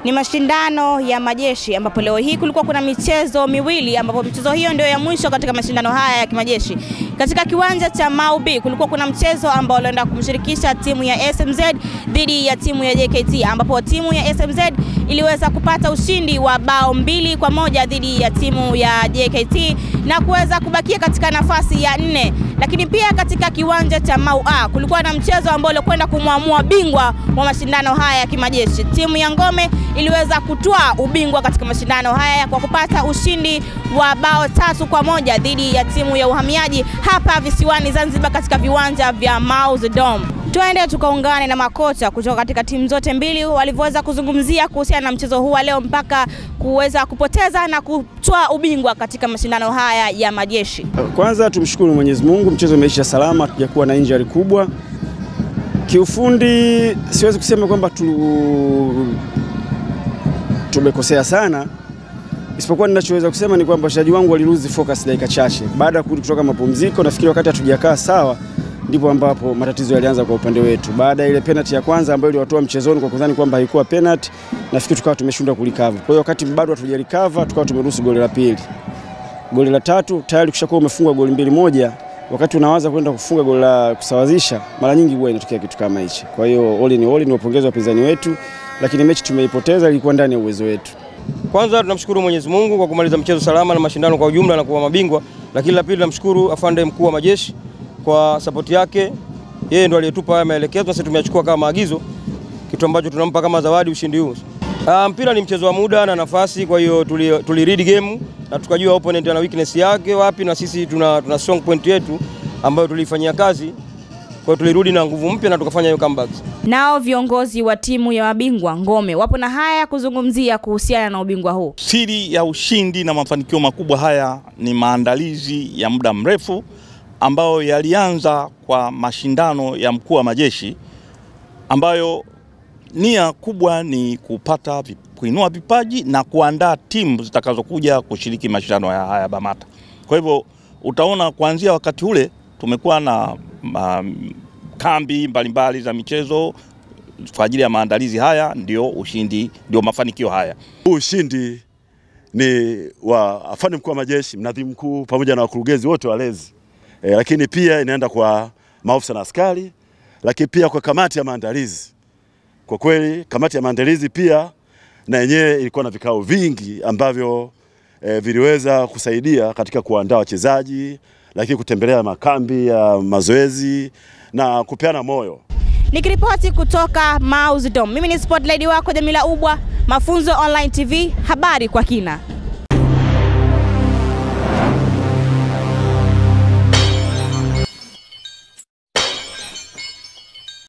Ni mashindano ya majeshi ambapo leo hii kulikuwa kuna michezo miwili ambapo michezo hiyo ndio ya mwisho katika mashindano haya ya kimajeshi. Katika kiwanja cha Mau B kulikuwa kuna mchezo ambao ulienda kumshirikisha timu ya SMZ dhidi ya timu ya JKT ambapo timu ya SMZ iliweza kupata ushindi wa bao 2-1 dhidi ya timu ya JKT na kuweza kubakia katika nafasi ya 4. Lakini pia katika kiwanja cha Mau A kulikuwa na mchezo ambao ulikwenda kumwamua bingwa wa mashindano haya ya kimajeshi. Timu ya Ngome iliweza kutoa ubingwa katika mashindano haya kwa kupata ushindi wa bao 3-1 dhidi ya timu ya Uhamiaji hapa visiwani Zanzibar katika viwanja vya Mau Dome. Tuende tukaungane na makocha kutoka katika timu zote mbili walivyoweza kuzungumzia kuhusiana na mchezo huu leo mpaka kuweza kupoteza na kutoa ubingwa katika mashindano haya ya majeshi. Kwanza tumshukuru Mwenyezi Mungu, mchezo umeisha salama, hatujakuwa na injury kubwa. Kiufundi siwezi kusema kwamba tumekosea sana. Isipokuwa ninachoweza kusema ni kwamba wachezaji wangu waliluzi focus dakika chache. Baada ya kutoka mapumziko, nafikiri wakati hatujakaa sawa ndipo ambapo matatizo yalianza kwa upande wetu. Baada ya ile penalty ya kwanza ambayo iliwatoa mchezoni kwa kudhani kwamba haikuwa penalty, nafikiri tukawa tumeshindwa kulikava. Kwa hiyo wakati bado hatujalikava, tukawa tumeruhusu goli la pili. Goli la tatu tayari kishakuwa umefungwa goli 2-1. Wakati unawaza kwenda kufunga goli la kusawazisha, mara nyingi huwa inatokea kitu kama hichi. Kwa hiyo all in all ni wapongeze wapinzani wetu, lakini mechi tumeipoteza, ilikuwa ndani ya uwezo wetu. Kwanza tunamshukuru Mwenyezi Mungu kwa kumaliza mchezo salama na mashindano kwa ujumla na kuwa mabingwa, lakini la pili tunamshukuru afande mkuu wa majeshi kwa support yake. Yeye ndo aliyetupa haya maelekezo, sisi tumeyachukua kama maagizo, kitu ambacho tunampa kama zawadi ushindi huu. Mpira ni mchezo wa muda na nafasi, kwa hiyo tuliread game na tukajua opponent ana weakness yake wapi na sisi tuna strong point yetu ambayo tulifanyia kazi. Kwa hiyo tulirudi na nguvu mpya na tukafanya hiyo comeback. Nao viongozi wa timu ya mabingwa Ngome wapo na haya kuzungumzia kuhusiana na ubingwa huu. Siri ya ushindi na mafanikio makubwa haya ni maandalizi ya muda mrefu ambayo yalianza kwa mashindano ya mkuu wa majeshi ambayo nia kubwa ni kuinua vipaji na kuandaa timu zitakazokuja kushiriki mashindano haya BAMATA. Kwa hivyo utaona kuanzia wakati ule tumekuwa na kambi mbalimbali za michezo kwa ajili ya maandalizi haya, ndio ushindi, ndio mafanikio haya. Ushindi ni wa afande mkuu wa majeshi, mnadhimu mkuu pamoja na wakurugenzi wote walezi. Lakini pia inaenda kwa maafisa na askari, lakini pia kwa kamati ya maandalizi. Kwa kweli kamati ya maandalizi pia na yenyewe ilikuwa na vikao vingi ambavyo viliweza kusaidia katika kuandaa wachezaji, lakini kutembelea makambi ya mazoezi na kupeana moyo. Nikiripoti kutoka Mau Dome, mimi ni Sport Lady wako Jamila Ubwa, Mafunzo Online TV, habari kwa kina.